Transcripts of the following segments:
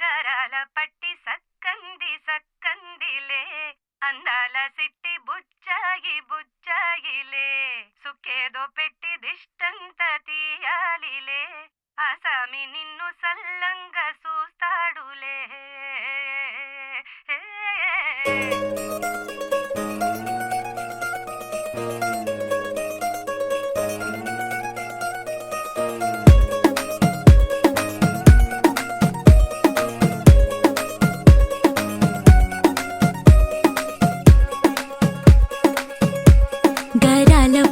గరాల పట్టి సక్కంది సక్కందిలే అందాల సిట్టి బుచ్చాయి బుచ్చాయిలే సుక్కేదో పెట్టి దిష్టంత తీయాలిలే ఆసామి నిన్ను సల్లంగా చూస్తాడులే.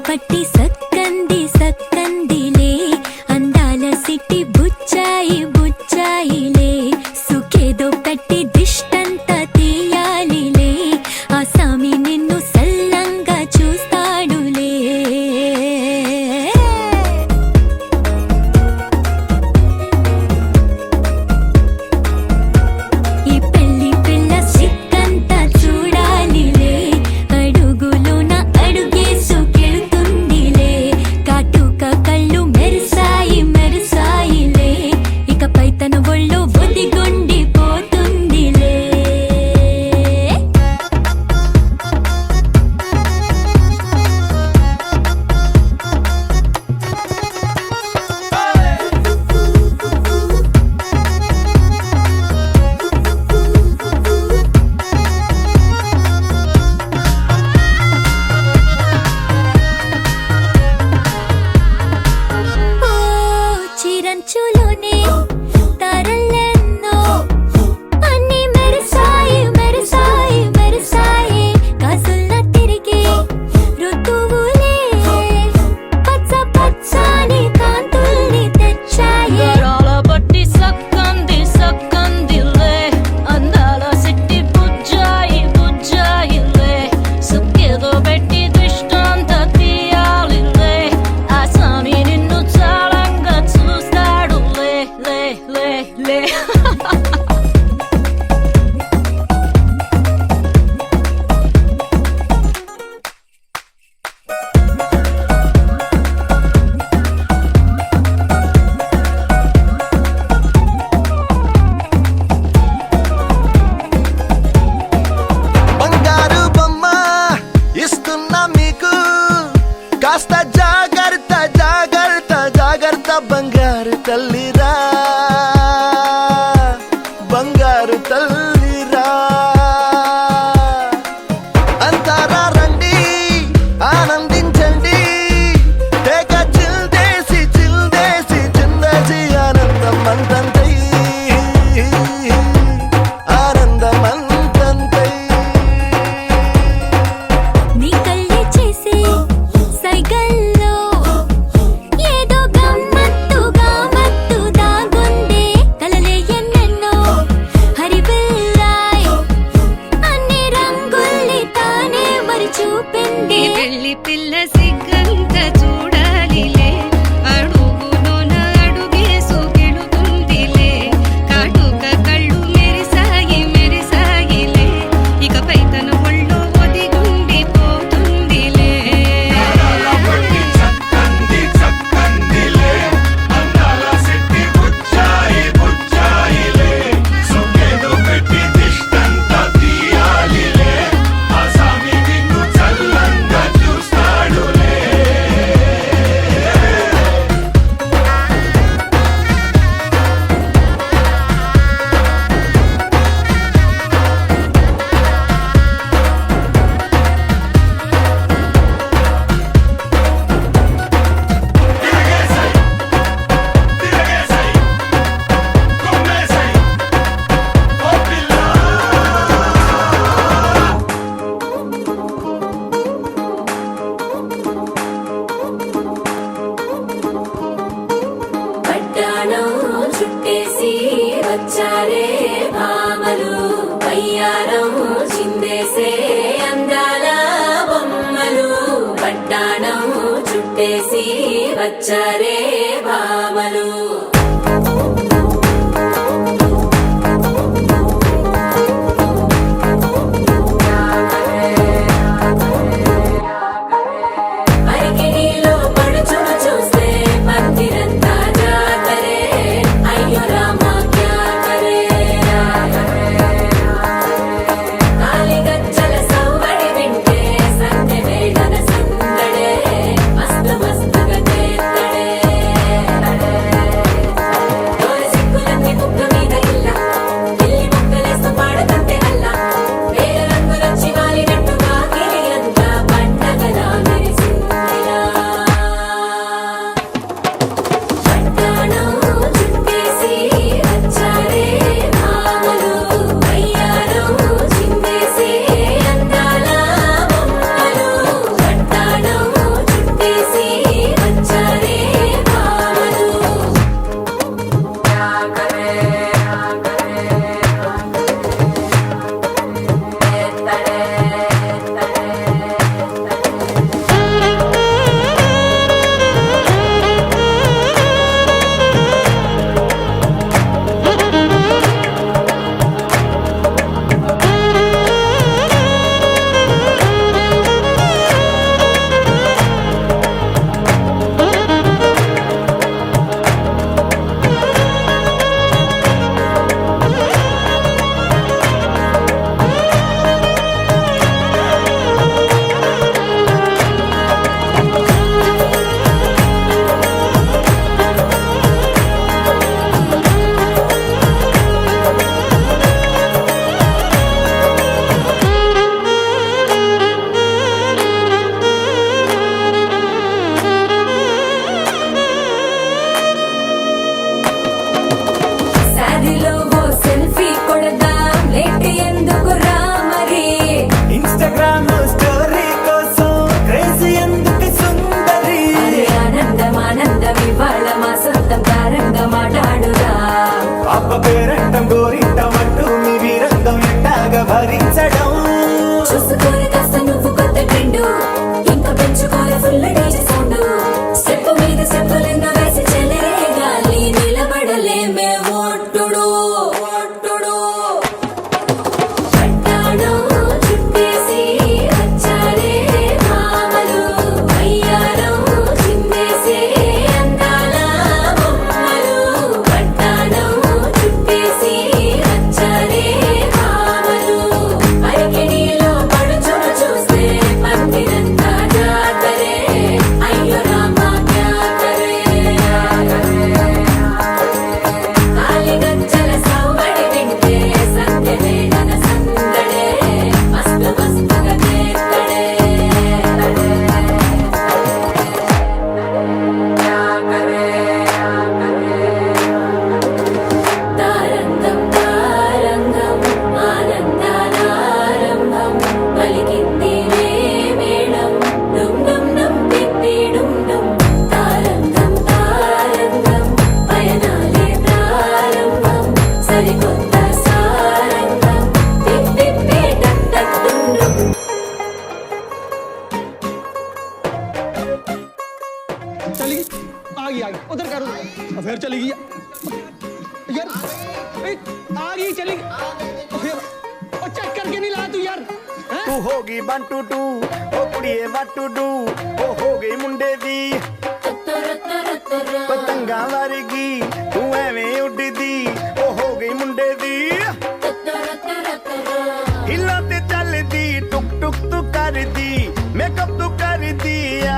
పట్టి సక్కంది సక్కందిలే అందాల సిట్టి బుచ్చాయి బుచ్చాయిలే సుఖేదో పెట్టి దిష్టంత తీయాలిలే ఆసామి నిన్ను సల్లంగా చూస్తాడులే. ఈ పెళ్లి పిల్ల సిక్కంతా చూడాలిలే అడుగులోన అడుగేసు కళ్ళు మెరిసాయి మెరిసాయిలే ఇకపై తన ఒళ్ళో ఒదిగొండి పోతుందిలే. చిరంచులోనే తారలెన్నో అన్ని మెరిసాయి మెరిసాయి మెరిసాయి కాసుల్ల తిరిగి ఋతువులే పచ్చ పచ్చని కాంతుల్ని తెచ్చాయి. గరాల పట్టి సక్కంది సక్కందిలే అందాల సిట్టి బుజ్జాయి బుజ్జాయిలే సుక్కేదో పెట్టి దిష్టంత తీయాలిలే ఆసామి నిన్ను చాలంగా చూస్తాడు లే లే లే లే. బంగారు బొమ్మ ఇస్తున్నా మీకు కాస్త జాగ్రత్త జాగ్రత్త జాగ్రత్త బంగారు తల్లిరా బంగారు తల్లిరా అంతారా రండి ఆనందించండి తెగ చిల్దేసి చిల్దేసి చిందేసి ఆనందం అంతంతై ఆనందం అంతంతై. నీ కళ్ళే చేసే సైగల్లో ఏదో గమ్మత్తుగా మత్తు దాగుందే కలలే ఎన్నెన్నో హరివిల్లాయ్ అన్ని రంగుల్ని తానే మరి చూపింది. పెళ్లి పిల్ల సిగ్గంత చూడాలిలే అడుగులోన అడుగేసు గెలుతుందిలే కాటుక కళ్ళు మెరిసాయి మెరిసాయిలే ఇకపై తన ఒళ్ళో ఒదిగుండి పోతుందిలే. పట్టాణం చుట్టేసి వచ్చారే భామలు వయ్యారం చిందేసే అందాల బొమ్మలు. పట్టాణం చుట్టేసి వచ్చారే భామలు. అరికిణీలో పడుచును చూస్తే పందిరంతా జాతరే అయ్యో రామ క్యా కరే. లవ్ స్టోరీ కోసం క్రేజీ ఎందుకు సుందరి అరే ఆనందం ఆనందం ఇవాళ మా సొంతం తారంగా మాట్లాడురా అప్ప పేరంటం గోరింటం అంటూ మీ వీరంగం ఎట్టాగా భరించడం చూసుకోని కాస్త నువ్వు కొత్త ట్రెండ్ ఇంకా పెంచుకోని ఫుల్ డీజే సౌండ్ స్టెప్ మీద స్టెప్పులెన్నో వేసి చెలే గాలి నిలబడలేమే ఒట్టుడు ఒట్టుడు పట్టాడు చుట్టేసి వచ్చారే భామలు అయ్యారం చిందేసే అందాల బొమ్మలు పట్టాడు చుట్టేసి వచ్చారే భామలు అరికెడిలో పడుచును చూస్తే పందిరంతా జాతరే అయ్యో రామా క్యా కరే కాలిగజ్జల సౌవడి వింటే సంధ్యవేళన సందడే మస్తు మస్తుగా చేస్తడే తారంగం తారంగం ఆనందానారంభం పలికింది మేళం డుమ్ డుమ్ డుమ్ తిప్పి డుమ్ డుమ్ తారంగం తారంగం పయనాలే ప్రారంభం సరికొత్త సారంగం తిప్పి టక్ టక్ డుమ్ డుమ్ चली गई आ गई उधर करो फिर चली गई यार ए, आ गई चली गई और चेक करके नहीं ला तू यार हैं? ਤੂੰ ਹੋ ਗਈ 1 2 2 ਉਹ ਕੁੜੀਏ what to do ਉਹ ਹੋ ਗਈ ਮੁੰਡੇ ਦੀ ਪਤੰਗਾਂ ਵਰਗੀ ਤੂੰ ਐਵੇਂ ਉੱਡਦੀ ਉਹ ਹੋ ਗਈ ਮੁੰਡੇ ਦੀ ਹਿੱਲਾਂ ਤੇ ਚੱਲਦੀ ਟੁਕ ਟੁਕ ਤੂੰ ਕਰਦੀ ਮੇਕਅਪ ਤੂੰ ਕਰਦੀ ਆ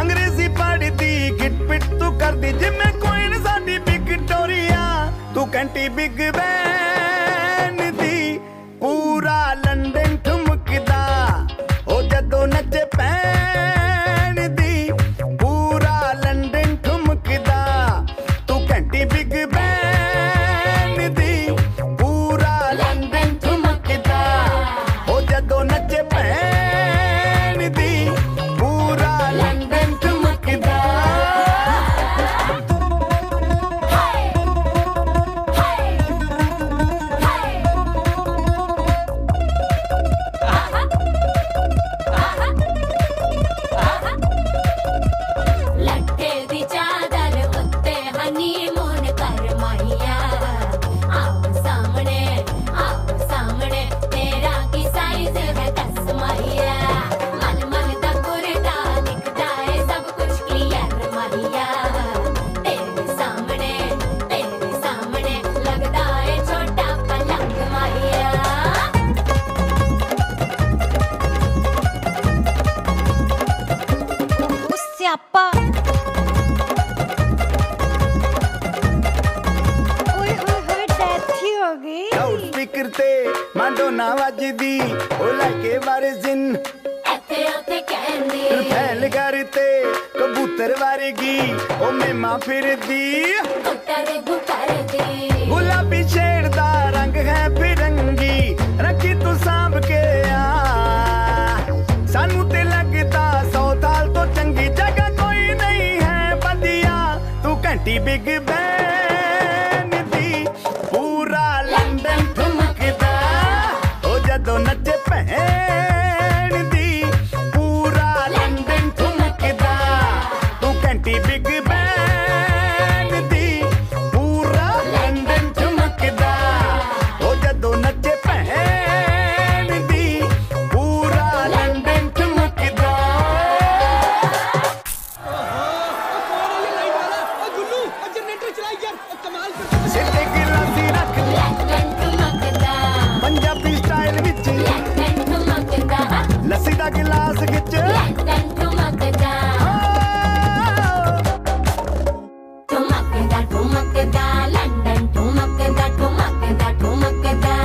ਅੰਗਰੇਜ਼ੀ ਪੜ੍ਹਦੀ ਗਿਟ ਪਿਟ ਤੂੰ ਕਰਦੀ ਜਿਵੇਂ ਕੋਇਨ ਸਾਡੀ ਵਿਕਟੋਰੀਆ ਤੂੰ ਘੰਟੀ ਬਿਗ ਬੈਨ ਦੀ ਪੂਰਾ ਲੰਡਨ ਠੁਮਕਦਾ ਉਹ ਜਦੋਂ ਨੱਚੇ ਪੈਣ ਦੀ ਪੂਰਾ ਲੰਡਨ ਠੁਮਕਦਾ ਤੂੰ ਘੰਟੀ ਬਿਗ ਬੈਨ ਦੀ ਪੂਰਾ ਲੰਡਨ ਠੁਮਕਦਾ ਉਹ ਜਦੋਂ ਨੱਚੇ ਪੈਣ ਦੀ ਪੂਰਾ ਲੰਡਨ ਠੁਮਕਦਾ ਲੱਟੇ ਦੀ ਚਾਦਰ ਉੱਤੇ ਹਨੀਮੂਨ ਕਰ ਮਾਹੀਆ ਆਪ ਸਾਹਮਣੇ ਤੇਰਾ ਕੀ ਸਾਈਜ਼ ਹੈ ਦੱਸ ਮਾਹੀਆ ਮਨ ਮਨ ਦਾ ਗੁਰਦਾ ਦਿਖਦਾ ਹੈ ਸਭ ਕੁਝ ਕਲੀਅਰ ਮਾਹੀਆ ਤੇਰੇ ਸਾਹਮਣੇ ਲੱਗਦਾ ਹੈ ਛੋਟਾ ਪਲੰਗ ਮਾਹੀਆ उससे अप्पा ओए होए होए डेथ ही हो गई ਲਾਊਡ ਸਪੀਕਰ ਤੇ ਮਾਡੋਨਾ ਵੱਜਦੀ ਉਹ ਲੈ ਕੇ ਵਾਰਿਜ਼ਨ ਇੱਥੇ ਉੱਥੇ ਕਹਿੰਦੀ ਫੈਲ ਕਰਤੇ ਕਬੂਤਰ ਵਰਗੀ ਉਹ ਮੇਮਾ ਫਿਰਦੀ ਕੁੱਟਰ ਗੁੱਟਰਦੀ ਗੁਲਾਬੀ ਸ਼ੇਡ ਦਾ ਰੰਗ ਹੈ ਫਿਰੰਗੀ ਰੱਖੀ ਤੂੰ ਸਾਂਭ ਕੇ ਆ ਸਾਨੂੰ ਤੇ ਲੱਗਦਾ 100 ਸਾਲ ਤੋਂ ਚੰਗੀ ਜਗ੍ਹਾ ਕੋਈ ਨਹੀਂ ਹੈ ਵਧੀਆ ਤੂੰ ਘੰਟੀ ਬਿਗ ਬੈਨ ਦੀ ਪੂਰਾ ਲੰਡਨ ਠੁਮਕਦਾ ਉਹ ਜਦੋਂ ਨੱਚੇ ਭੈਣ ਦੀ ਪੂਰਾ ਲੰਡਨ ਠੁਮਕਦਾ ਤੂੰ ਘੰਟੀ ਬਿਗ ਬੈਨ ਦੀ ਪੂਰਾ ਲੰਡਨ ਠੁਮਕਦਾ ਉਹ ਜਦੋਂ ਨੱਚੇ ਭੈਣ ਦੀ ਪੂਰਾ ਲੰਡਨ ਠੁਮਕਦਾ गुल्लू और जनरेटर चलाई यार कमाल कर ਸਿਰ ਤੇ ਗਿਲਾਸੀ ਰੱਖ ਲੰਡਨ ਠੁਮਕਦਾ ਪੰਜਾਬੀ ਸਟਾਈਲ ਵਿੱਚ ਲੰਡਨ ਠੁਮਕਦਾ ਲੱਸੀ ਦਾ ਗਿਲਾਸ ਖਿੱਚ ਲੰਡਨ ਠੁਮਕਦਾ ਠੁਮਕਦਾ ਠੁਮਕਦਾ ਲੰਡਨ ਠੁਮਕਦਾ ਠੁਮਕਦਾ ਠੁਮਕਦਾ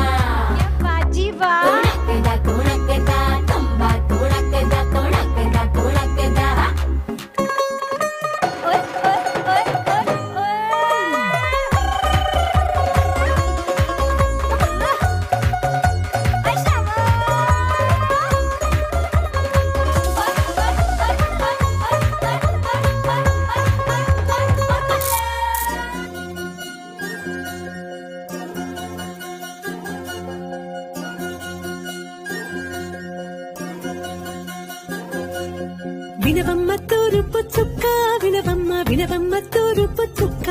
बाजी वाह ਠੁਮਕਦਾ ਠੁਮਕਦਾ ਤੁੰਬਾ ਠੁਮਕਦਾ ਠੁਮਕਦਾ ਠੁਮਕਦਾ ओए ओए ओए ओए ओए వినవమ్మ తూరుపు చుక్క వినవమ్మ వినవమ్మ తూరుపు చుక్క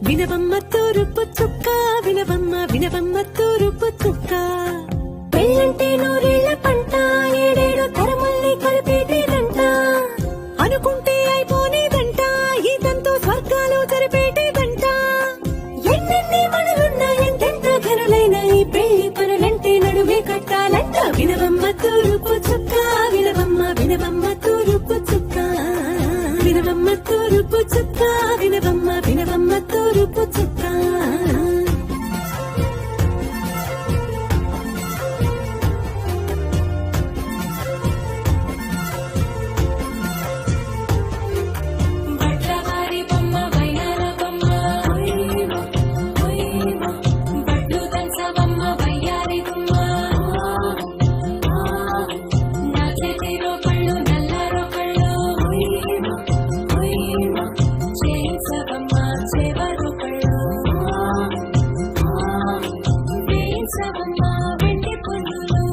వినవమ్మ తూరుపు చుక్క వినవమ్మ వినవమ్మ తూరుపు చుక్క పెళ్ళంటే నూరేళ్ల పంట ఏడేడు తరముల్ని కలిపేటేదంట అనుకుంటే అయిపోనేదంట ఈతంతో స్వర్గాలు జరిపేటేదంట ఎన్నెన్ని మనలున్న ఎంతెంత ఘనులైన ఈ పెళ్లి పనులంటే నడుమే కట్టాలంట వినవమ్మ తూరుపు చుక్క వినవమ్మ వినవమ్మ తూరుపు చుక్క వినవమ్మ తూరుపు చుక్క వినవమ్మ వినవమ్మ తూరుపు చుక్క బట్లవారి బొమ్మ వైనాల బొమ్మ బట్లు దంచవమ్మ వయ్యారి గుమ్మ నా చేతిలో కళ్ళు నల్లారో కళ్ళు చేయించవమ్మ చేవరు కళ్ళు వేయించవమ్మ వెండి పుల్లు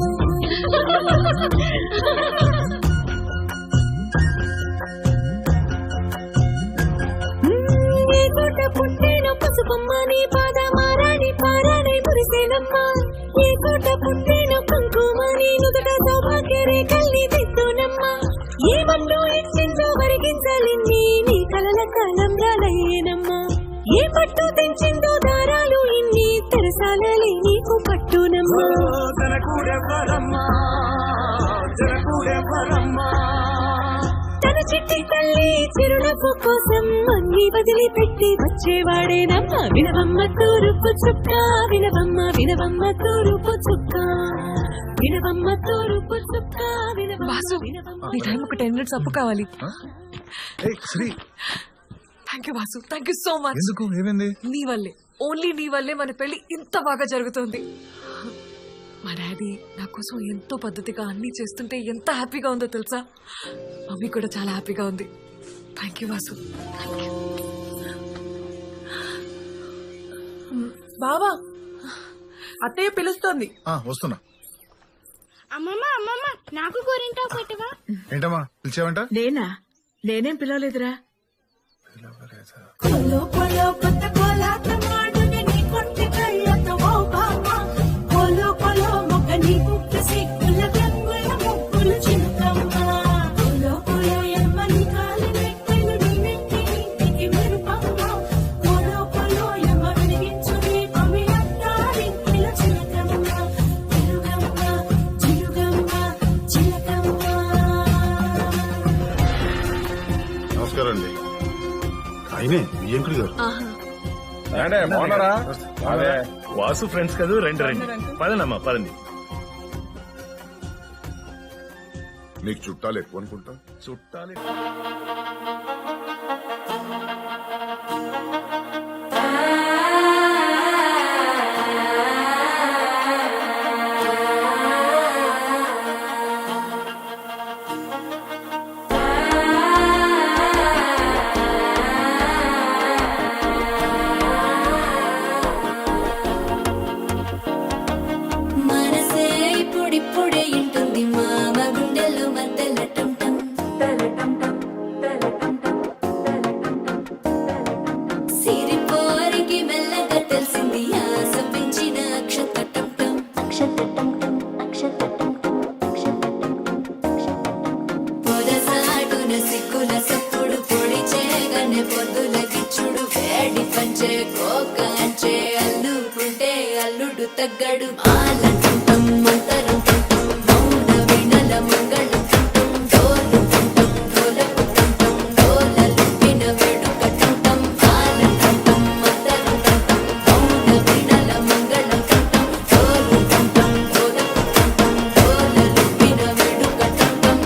ఏ తోట పుట్టేనో పసుపమ్మ నీ పాద మారాడి పారాడై మురిసేనమ్మ ఏ తోట పుట్టేనో కుంకుమ నీ నుదుట సౌభాగ్య రేఖల్ని దిద్దునమ్మ ఏ మన్ను ఇచ్చిందో వరిగించలిన్ని నీ కలల కాలం రాలయ్యేనమ్మా ఏ పట్టు తెంచిందో దారాలు ఇన్ని తెరసాలలే నీకు పట్టునమ్మా తన చిట్టి తల్లి చిరునవ్వు కోసం అన్ని వదిలిపెట్టి వచ్చేవాడేనమ్మా వినవమ్మ తూరుపు చుక్క వినవమ్మ వినవమ్మ తూరుపు చుక్క వినవమ్మ తూరుపు చుక్క బాసు నీ టైం ఒక 10 minutes అప్పు కావాలి. Sri thank you boss, thank you so much. ఎందుకు ఏమైంది? నీ వల్లే, ఓన్లీ నీ వల్లే మన పెళ్లి ఇంత బాగా జరుగుతుంది. మా డాడీ నా కోసం ఎంతో పద్ధతిగా అన్ని చేస్తుంటే ఎంత హ్యాపీగా ఉందో తెలుసా. మమ్మీ కూడా చాలా హ్యాపీగా ఉంది. Thank you boss. బావా అత్తయ్య పిలుస్తోంది. వస్తున్నా. అమ్మమ్మ అమ్మమ్మ నాకు గోరింటాకు పెట్టవా? ఏంటమ్మా పిలిచావంట? నేనేం పిలవలేదురా. కొలో కొలో కొత్త కోలాటమాడుని నీ కొంటి కళ్ళతో ఓ బామ్మ కొలో కొలో మొక్క నీ ముక్క సిగ్గుల గంగుల ముక్కులు చిన్నమ్మ కొలో కొలో ఎమ్మని కాలి రెక్కలు నీ నెత్తి ఇంటికి మెరుపమ్మ కొలో కొలో ఎమ్మ వెలిగించు నీ పమియంతారింటిల చిలకమ్మ చిలుగమ్మ చిలుగమ్మ చిలకమ్మ. నమస్కారం అండి. అయినే బియ్యంకుడి గారు. బాగున్నారా? అదే వాసు ఫ్రెండ్స్ కదా, రండి రండి, పదండమ్మా పదండి. నీకు చుట్టాలు ఎక్కువ అనుకుంటా. చుట్టాలి మనసే ఇప్పుడిప్పుడే ఇంటుంది మామ గుండెల్లో మధ్యలో టం టం సిరిపోరికి మెల్లగా తెలిసింది ఆశ పెంచిన అక్షతటం టం పొదసాటున సిగ్గుల సప్పుడు పొడి చేయగానే పొద్దుల గిచ్చుడు వేడి పంచే కోక అంచే అల్లుకుంటే అల్లుడు తగ్గడు మాలంటుంటం మంతరం టుంటం మౌన వినల మంగళం టుంటం డోలు టుంటం డోలకు టుంటం డోలలు విన వేడుక టుంటం మాలంటుంటం మంతరం టుంటం మౌన వినల మంగళం టుంటం డోలు టుంటం డోలకు టుంటం డోలలు విన వేడుక టుంటం.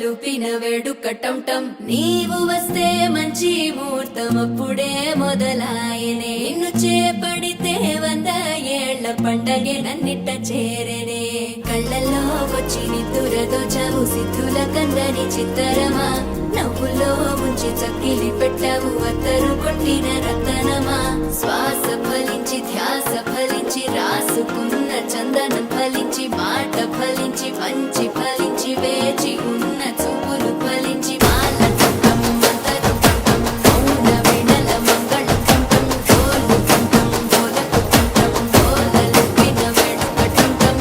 లూపిన వేడుక టం నీవు వస్తే మంచి ముహూర్తం అప్పుడే మొదలాయనే నిన్ను చేపడితే 100 ఏళ్ల పండగే నన్నిట్ట చేరనే కళ్ళల్లో వచ్చి నిద్దురతో చావు సిద్ధుల కందని చిత్తరమా నవ్వులో ముంచి చక్కిలి పెట్టావు అత్తరు కొట్టిన రతనమా శ్వాస ఫలించి ధ్యాస ఫలించి రాసుకున్న చందనం ఫలించి మాట ఫలించి మంచి ఫలించి వేచి ఉన్న చూపులు ఫలించి మాల చుట్టం మంతరు చుట్టం మౌన వినల మంగళ చుట్టం డోలు చుట్టం డోలకు చుట్టం డోలలు విన వేడుక చుట్టం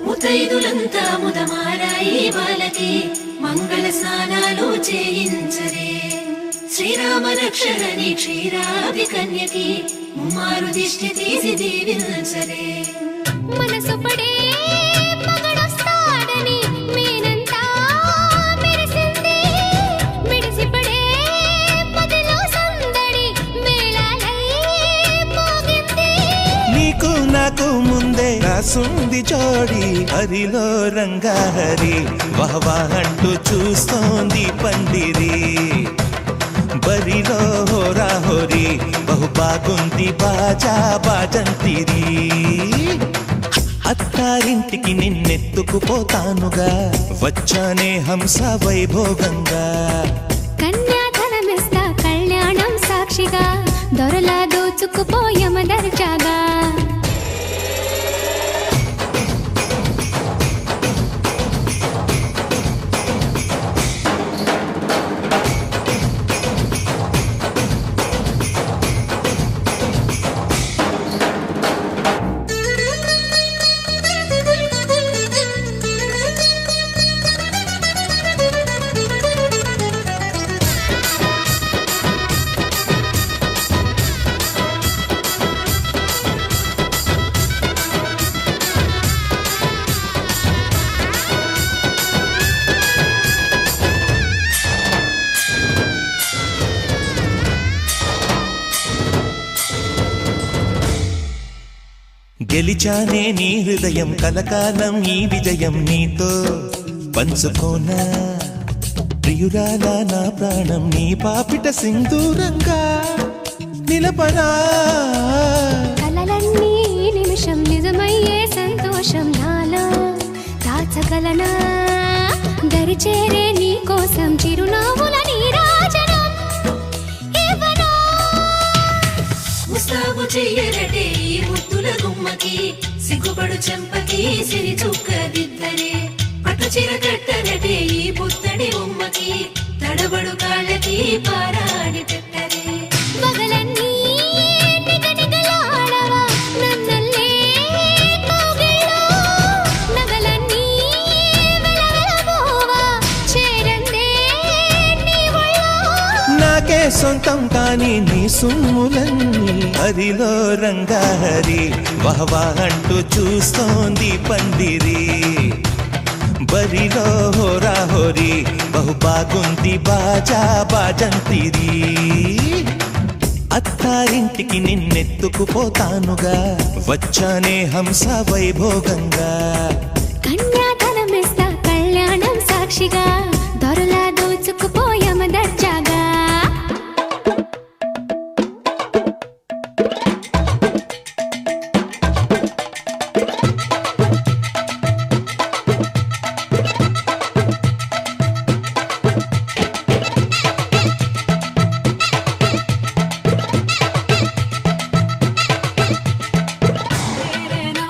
ముతైదులంతా ముదమారాయి బాలకి మంగళ స్నానాలు చేయించరే శ్రీరామ రక్షరణి క్షీరాది కన్యకి ముమ్మారు దిష్టి తీసి దీవించరే మనసు పడే మగడొస్తాడని మేనంతా మెరిసింది మిడిసిపడే పదిలో సందడి మేళాలై మోగింది నీకు నాకు ముందే రాసుంది జోడి హరిలో రంగాహరి వహవా అంటూ చూస్తోంది పందిరి బరిలో హోరా హోరి బహు బాగుంది బాజా బాజంతిరి అత్తారింటికి నిన్నెత్తుకుపోతానుగా వచ్చానే హంస వైభోగంగా కన్యాధనమిస్తా కళ్యాణం సాక్షిగా దొరలా దోచుకుపోయమ దర్జాగా గెలిచానే నీ హృదయం కలకాలం ఈ విజయం నీతో పంచుకోనా ప్రియురాల నా ప్రాణం నీ పాపిట సింధూరంగా నిలపనా కలలన్నీ నిమిషం నిజమయ్యే సంతోషం నాలో దాచగలనా దరిచేరే నీ కోసం చిరునవ్వుల నీరాజనం ఇవ్వనా ముస్తాబు చెయ్యరటే ఈ ముద్దుల గుమ్మకి సిగ్గుపడు చెంపకి సిరి చుక్కదిద్దరే పట్టు చీర కట్టరటే ఈ పుత్తడి బొమ్మకి తడబడు కాళ్ళకి పారాడి పెట్టరే పగలన్నీ నిగనిగలాడవా నన్నల్లే కౌగిల్లో నగలన్నీ వెలవెలబోవా చేరందే నీ ఒళ్ళో నాకే సొంతం కాని నీ సుమ్ములన్నీ హరిలో రంగాహరి వహవా అంటూ చూస్తోంది పందిరి బరిలో హోరా హోరి బహు బాగుంది బాజా బాజంతిరి అత్తారింటికి నిన్నెత్తుకుపోతానుగా వచ్చానే హంస వైభోగంగా కన్యాధనమిస్తా కళ్యాణం సాక్షిగా దొరలా దోచుకుపోయమ దర్జాగా నా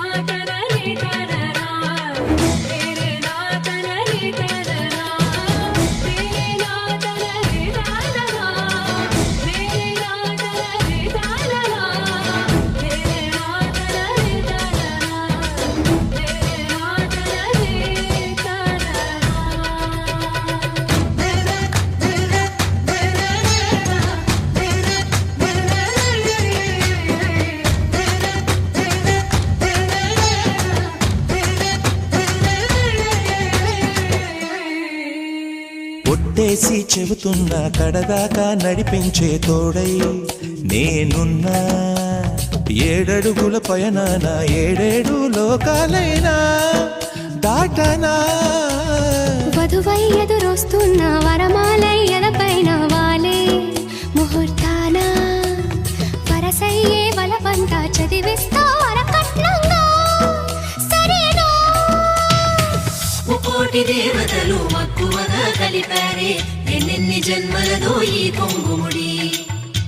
ఒట్టేసి చెబుతున్నా కడదాకా నడిపించే తోడై నేనున్నా. 7 అడుగుల పయనాన 7 లోకాలైనా దాటనా. వధువై ఎదురొస్తున్న వరమాలై ఎదపైన వాలే ముహూర్తాన వరసయ్యే వలపంతా చదివిస్తా వరకట్నంగా సరేనా. ముకోటి దేవతలు మక్కువగా కలిపారే ఎన్నెన్ని జన్మలదో ఈ కొంగుముడి.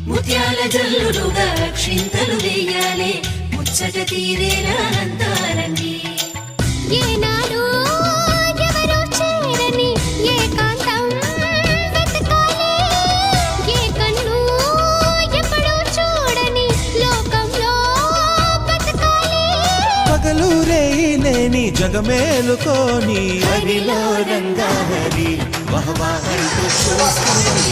ముత్యాల జల్లులుగా క్షింతలు వేయాలే ముచ్చట తీరేలా అంతారండి. ఏనాడు ఎవరో చేరని ఏకాంతం వెతకాలి. ఏ కన్ను ఎప్పుడూ చూడని లోకంలో బతకాలి. పగలూరే లేని జగమేలుకోని హరిలో రంగాహరి వహవాహంటూ చూస్తుంది.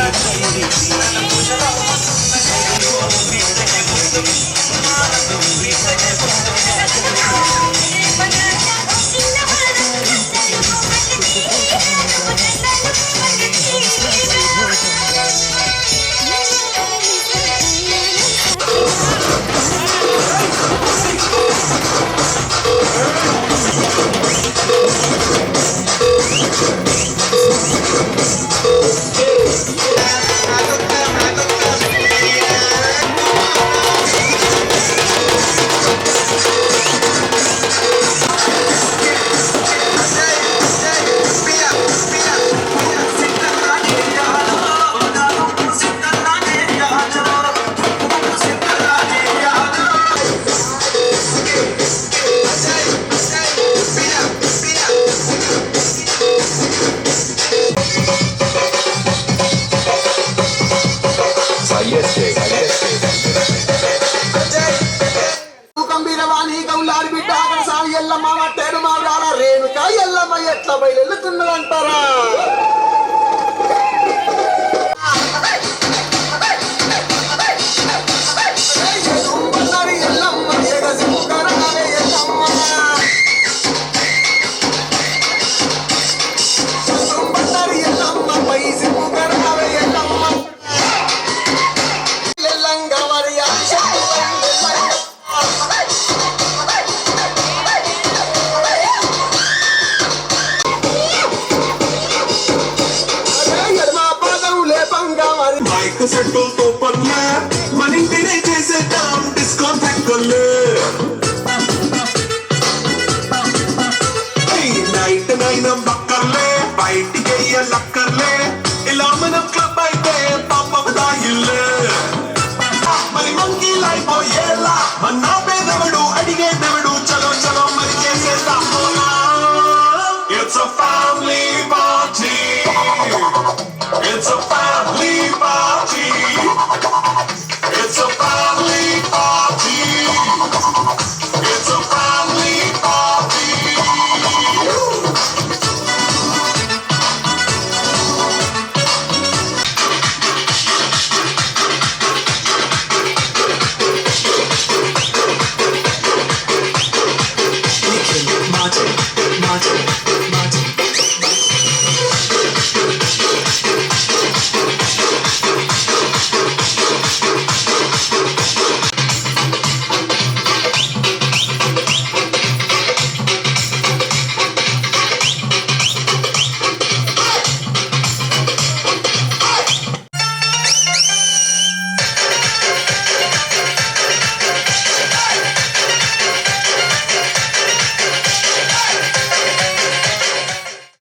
గంభీరవాణి గౌలారి బిడ్డ సామి ఎల్లమ్మ మట్టేడు మారాల రేణుక ఎల్లమ్మ ఎట్ల బయలుతున్నదంటారా. ఎల్లమ్మ ఎగసిముకరాలే ఎల్లమ్మ ఎల్లమ్మ పై సిముకరాలే ఎల్లమ్మ ఎల్లంగ మరియా మైక్ సెట్టులతో పనులే మన ఇంటినే చేసేద్దాం డిస్కౌంట్ తక్కువలే. నైట్ నైన్ బక్కర్లే బయటికి లక్కర్లే ఇలా మనం క్లబ్ అయితే పాపదా ఇల్లే. మరి మంకీ లైపోయేలా మన పేదవడు అడిగేదవడు చలో చలో మరి చేసేద్దాం. It's a family party. It's a family party.